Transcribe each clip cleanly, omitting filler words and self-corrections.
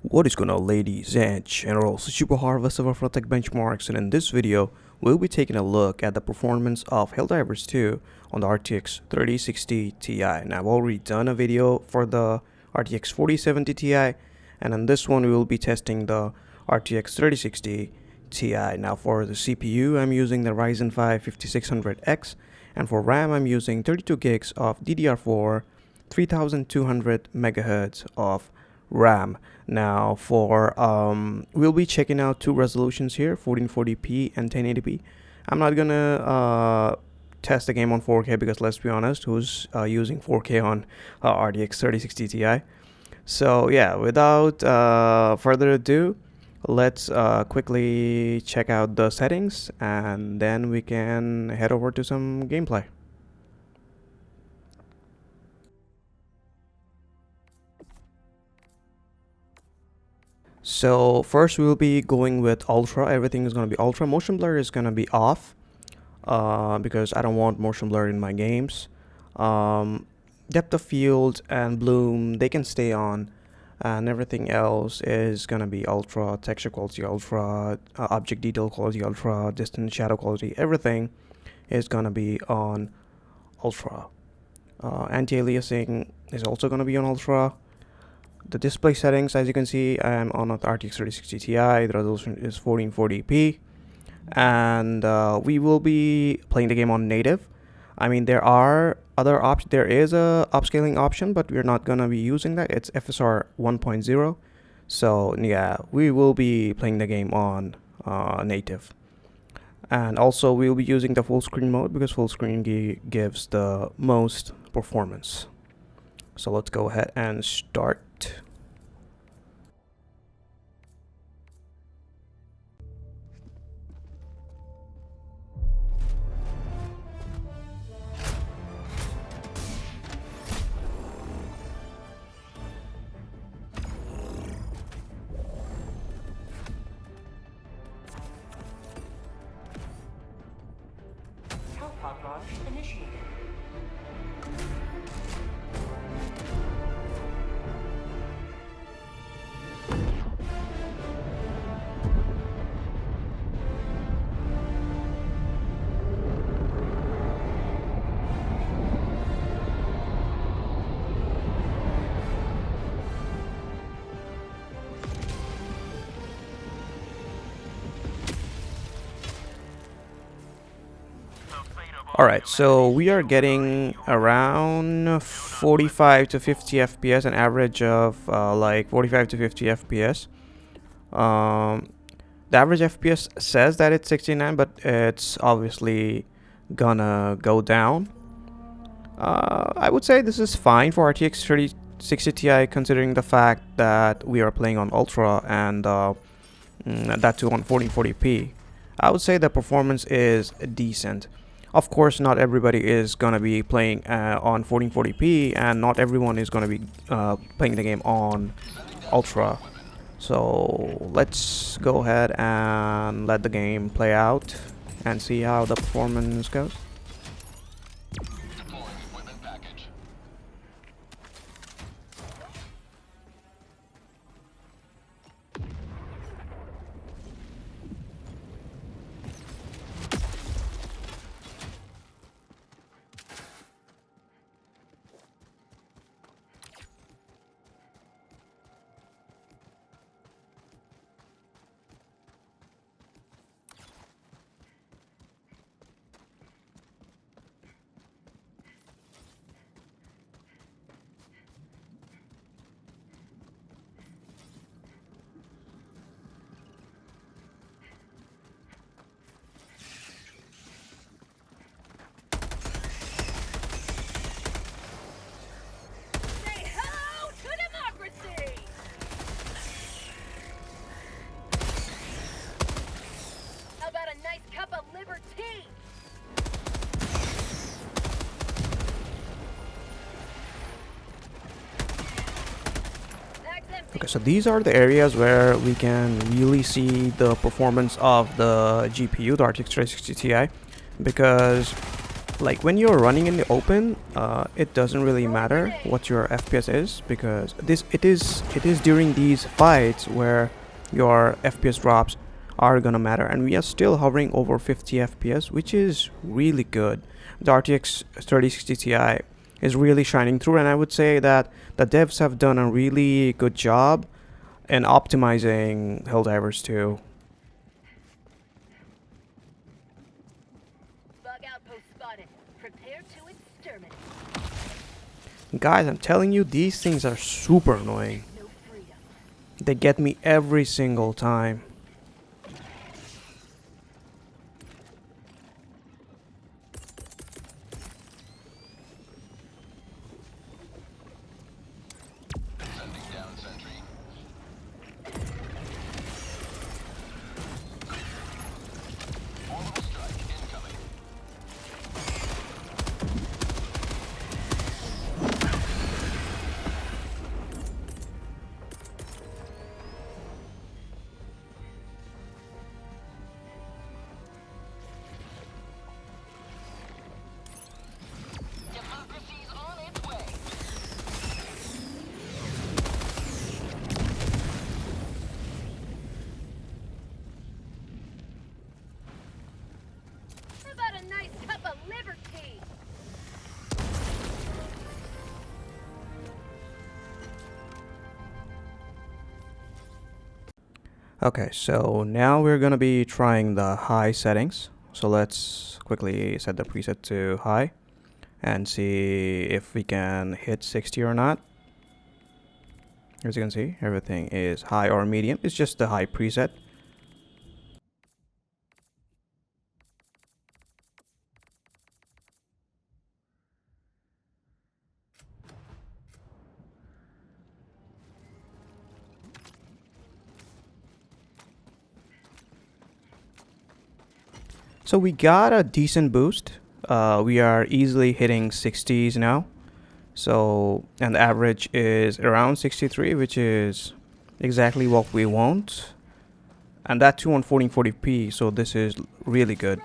What is going on, ladies and generals? It's Super Harvester for Tech Benchmarks, and in this video we'll be taking a look at the performance of Helldivers 2 on the RTX 3060 Ti. Now I've already done a video for the RTX 4070 Ti, and in this one we will be testing the RTX 3060 Ti. Now for the CPU I'm using the Ryzen 5 5600X, and for RAM I'm using 32 gigs of DDR4 3200 MHz of RAM. Now for we'll be checking out two resolutions here, 1440p and 1080p. I'm not gonna test the game on 4K because let's be honest, who's using 4K on RTX 3060 Ti? So yeah, without further ado, let's quickly check out the settings and then we can head over to some gameplay. So first we'll be going with ultra. Everything is going to be ultra. Motion blur is going to be off because I don't want motion blur in my games. Depth of field and bloom, they can stay on, and everything else is going to be ultra. Texture quality ultra, object detail quality ultra, distance shadow quality, everything is going to be on ultra. Anti-aliasing is also going to be on ultra. The display settings, as you can see, I am on the RTX 3060 Ti. The resolution is 1440p, and we will be playing the game on native. I mean, there are other options. There is a upscaling option, but we're not gonna be using that. It's FSR 1.0. So yeah, we will be playing the game on native, and also we'll be using the full screen mode because full screen gives the most performance. So let's go ahead and start. Initiated. Alright, so we are getting around 45 to 50 FPS, an average of like 45 to 50 FPS. The average FPS says that it's 69, but it's obviously gonna go down. I would say this is fine for RTX 3060 Ti, considering the fact that we are playing on Ultra and that too on 1440p. I would say the performance is decent. Of course, not everybody is gonna be playing on 1440p, and not everyone is gonna be playing the game on Ultra. So let's go ahead and let the game play out and see how the performance goes. Okay, so these are the areas where we can really see the performance of the GPU, the RTX 3060 Ti, because Like when you're running in the open, it doesn't really matter what your FPS is, because it is during these fights where your FPS drops are gonna matter, and we are still hovering over 50 FPS, which is really good. The RTX 3060 Ti is really shining through, and I would say that the devs have done a really good job in optimizing Helldivers 2. Guys, I'm telling you, these things are super annoying. They get me every single time. Okay, so now we're gonna be trying the high settings. So let's quickly set the preset to high and see if we can hit 60 or not. As you can see, everything is high or medium. It's just the high preset. So we got a decent boost. We are easily hitting 60s now. So, and the average is around 63, which is exactly what we want. And that too on 1440p, so this is really good.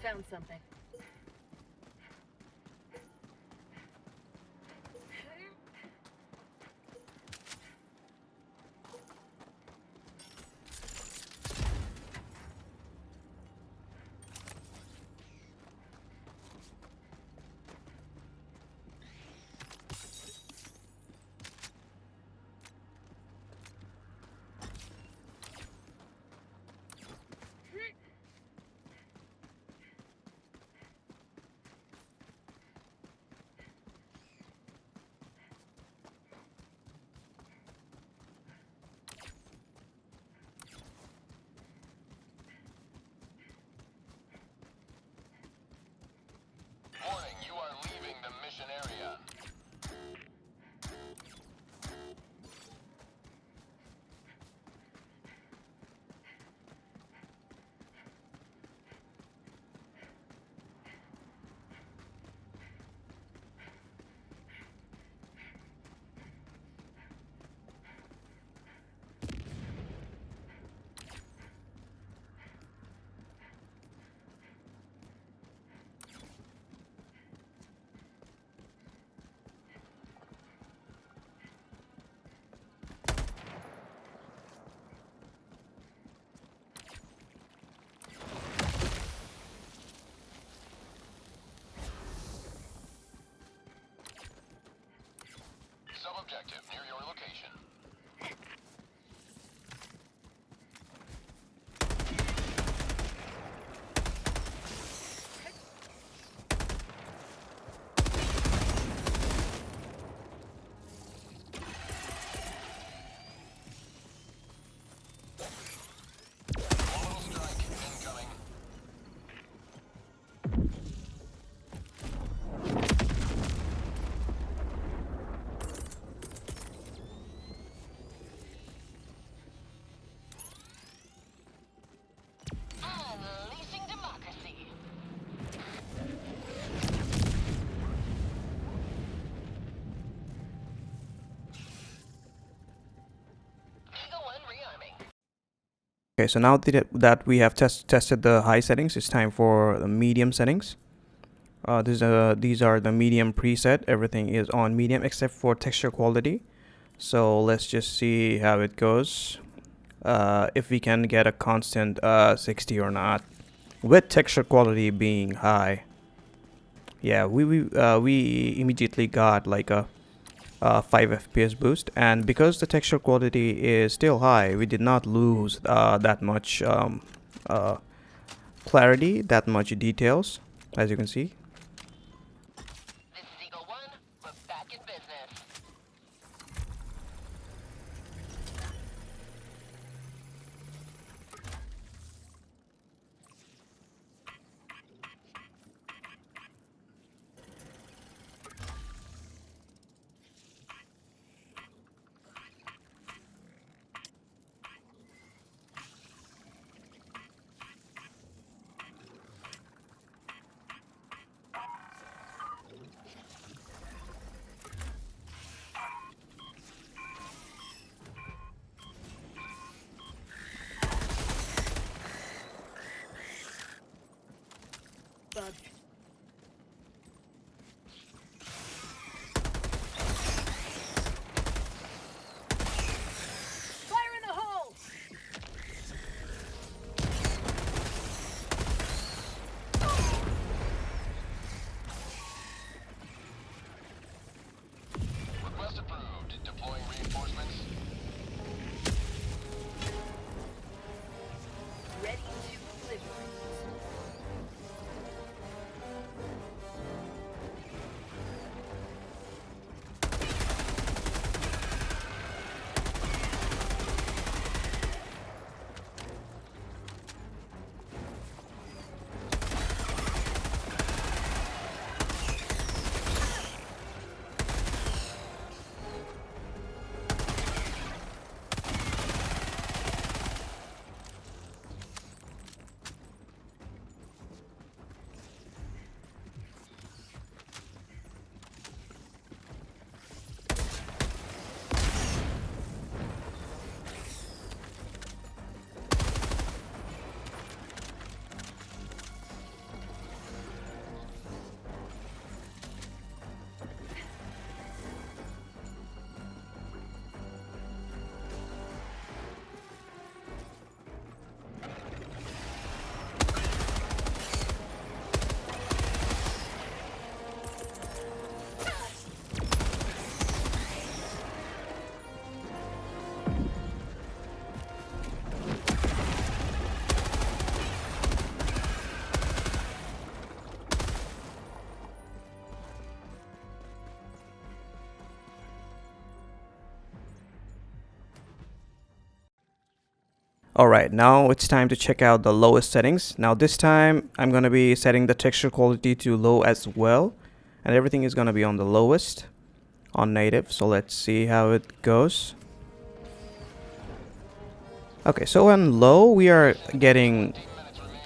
Found something. Okay, so now that we have tested the high settings, it's time for the medium settings. These are the medium preset. Everything is on medium except for texture quality. So let's just see how it goes. If we can get a constant 60 or not, with texture quality being high. Yeah, we immediately got like a 5 FPS boost, and because the texture quality is still high, we did not lose that much clarity, that much details, as you can see. This is Eagle 1. We're back in business. Bugged. Fire in the hole! Request approved. Deploying reinforcements. Ready to liberate. Alright, now it's time to check out the lowest settings. Now this time I'm gonna be setting the texture quality to low as well, and everything is gonna be on the lowest on native. So let's see how it goes. Okay, so on low we are getting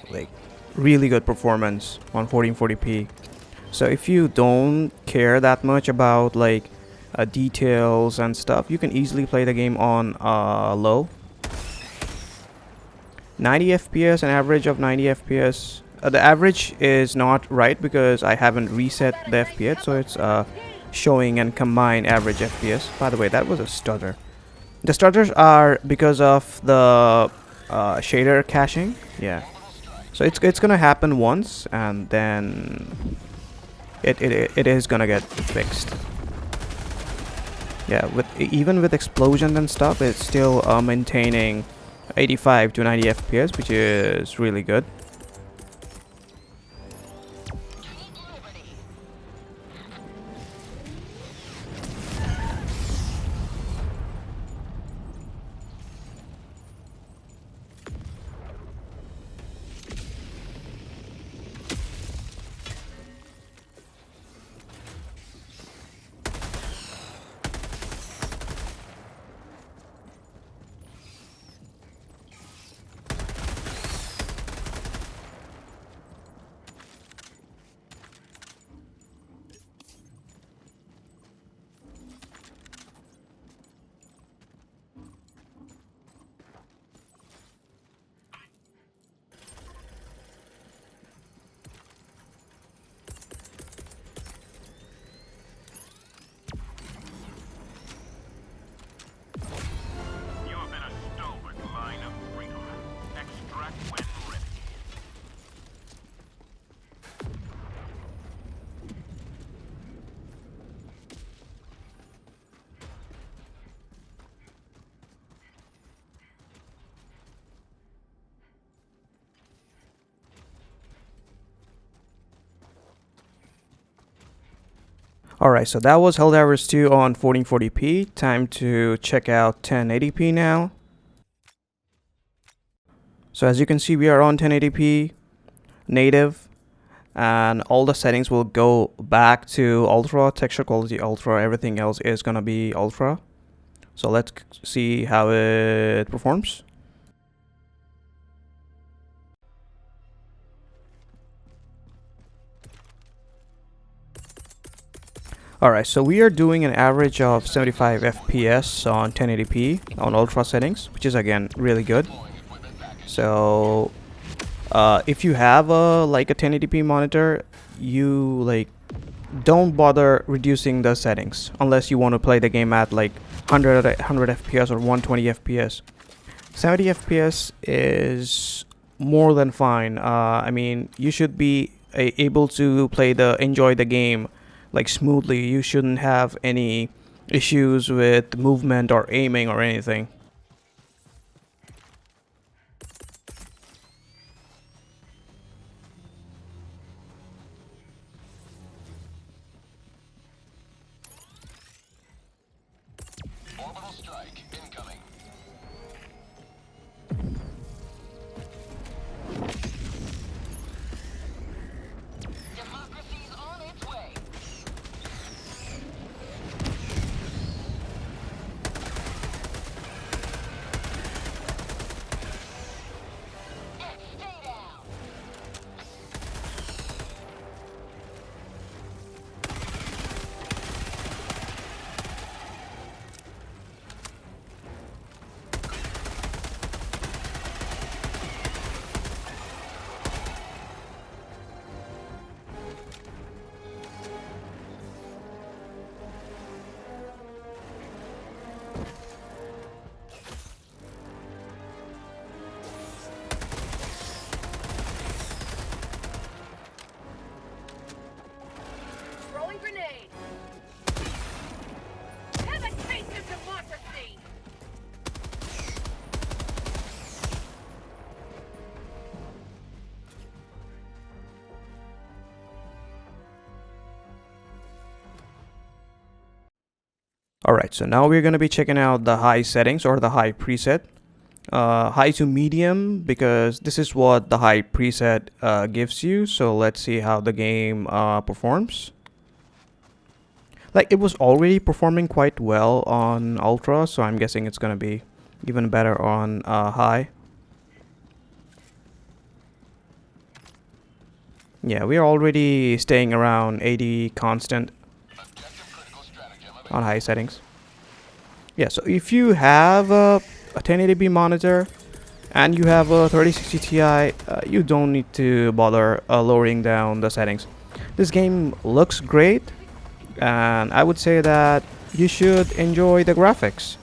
like really good performance on 1440p. So if you don't care that much about like details and stuff, you can easily play the game on low. 90 FPS, an average of 90 FPS. The average is not right because I haven't reset the FPS, so it's showing and combined average FPS. By the way, that was a stutter. The stutters are because of the shader caching. Yeah, so it's gonna happen once, and then it is gonna get fixed. Yeah, even with explosions and stuff, it's still maintaining 85 to 90 FPS, which is really good. Alright, so that was Helldivers 2 on 1440p. Time to check out 1080p now. So as you can see, we are on 1080p native, and all the settings will go back to ultra, texture quality ultra, everything else is gonna be ultra. So let's see how it performs. Alright, so we are doing an average of 75 FPS on 1080p on ultra settings, which is again really good. So if you have a 1080p monitor, you don't bother reducing the settings unless you want to play the game at 100 FPS or 120 FPS. 70 FPS is more than fine. I mean, you should be able to enjoy the game smoothly. You shouldn't have any issues with movement or aiming or anything. Orbital strike incoming. Democracy's on its way. Stay down. Throwing grenade. Have a taste of democracy. Alright, so now we're going to be checking out the high settings or the high preset. High to medium, because this is what the high preset gives you. So let's see how the game performs. It was already performing quite well on ultra, so I'm guessing it's going to be even better on high. Yeah, we're already staying around 80 constant on high settings. Yeah, so if you have a 1080p monitor and you have a 3060 Ti, you don't need to bother lowering down the settings. This game looks great, and I would say that you should enjoy the graphics.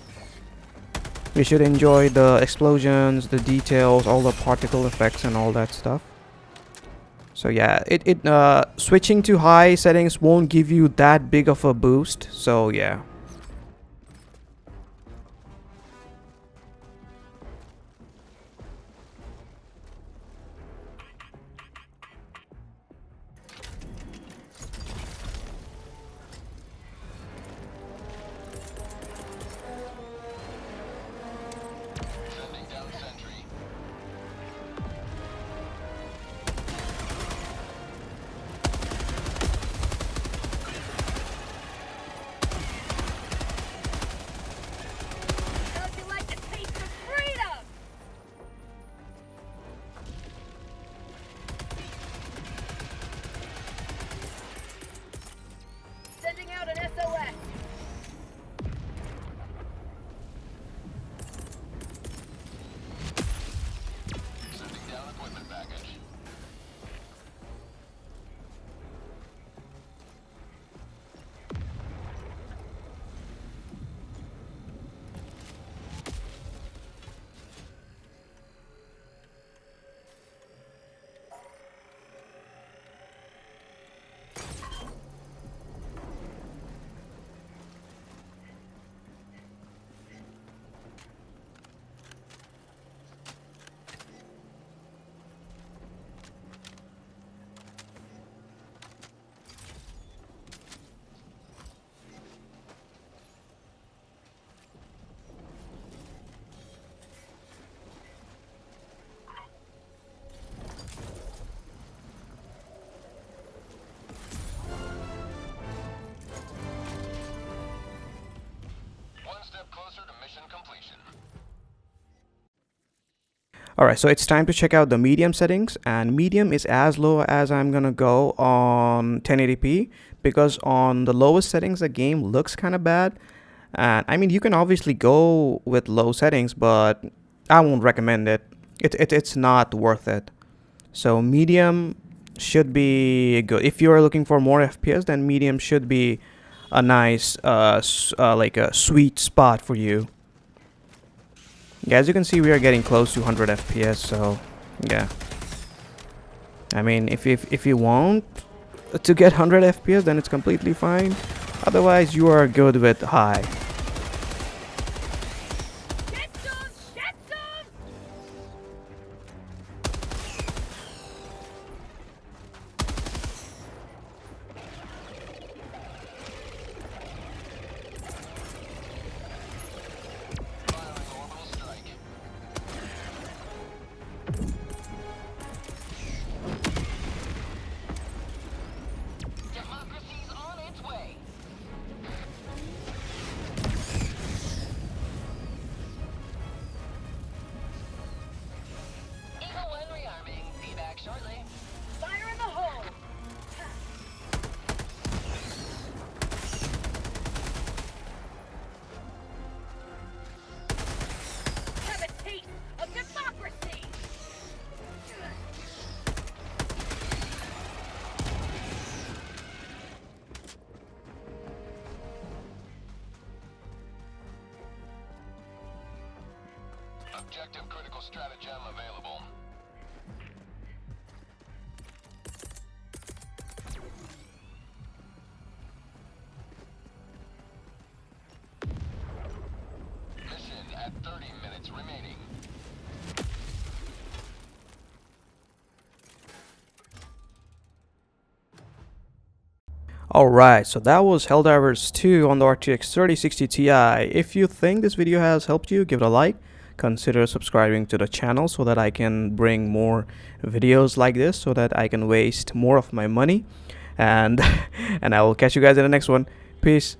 You should enjoy the explosions, the details, all the particle effects and all that stuff. So yeah, switching to high settings won't give you that big of a boost. So yeah. Sending down sentry. Alright, so it's time to check out the medium settings, and medium is as low as I'm gonna go on 1080p, because on the lowest settings the game looks kind of bad. And I mean, you can obviously go with low settings, but I won't recommend it. It's not worth it. So medium should be good. If you're looking for more FPS, then medium should be a nice like a sweet spot for you. Yeah, as you can see, we are getting close to 100 FPS, so yeah. I mean, if you want to get 100 FPS, then it's completely fine. Otherwise, you are good with high. Get some! Get some! Democracy's on its way. Eagle 1 rearming. Be back shortly. Fire in the hole! Have a taste of democracy! Objective critical stratagem available. Mission at 30 minutes remaining. Alright, so that was Helldivers 2 on the RTX 3060 Ti. If you think this video has helped you, give it a like. Consider subscribing to the channel so that I can bring more videos like this, so that I can waste more of my money. And I will catch you guys in the next one. Peace.